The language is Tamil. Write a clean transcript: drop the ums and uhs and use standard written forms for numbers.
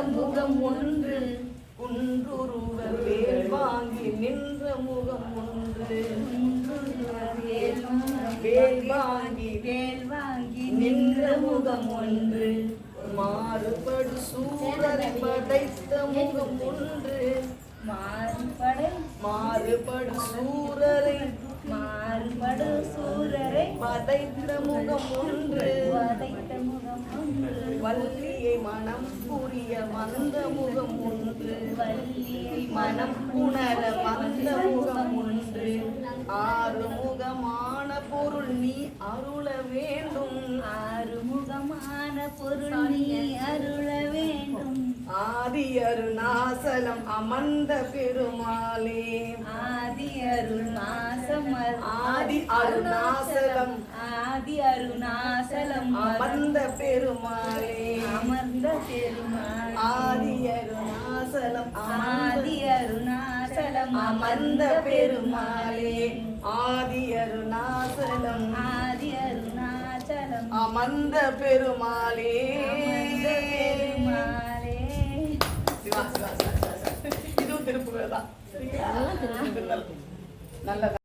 முகம் ஒன்று குன்றுருவ வேல் வாங்கி நின்ற முகம் ஒன்று வேல் வாங்கி நின்ற முகம் ஒன்று மாறுபடு சூரரை படைத்த முகம் ஒன்று மாறுபடு சூரரை படைத்த முகம் ஒன்று வள்ளியை மனம் புரிய வந்த முகம் ஒன்று மனம் புணர வந்த முகம் ஒன்று ஆறுமுகமான பொருள் நீ அருள வேண்டும் ஆறுமுகமான பொருள் நீ அருள வேண்டும் ஆதி அருணாசலம் அமர்ந்த பெருமாளே ஆதி அருணாசலம் ஆதி அருணாசலம் அமர்ந்த பெருமாளே அமர்ந்த பெருமாள் ஆதி அருணாசலம் அமர்ந்த பெருமாளே ஆதி அருணாசலம் அமர்ந்த பெருமாளே இதுவும் திருப்புகள் தான் நல்ல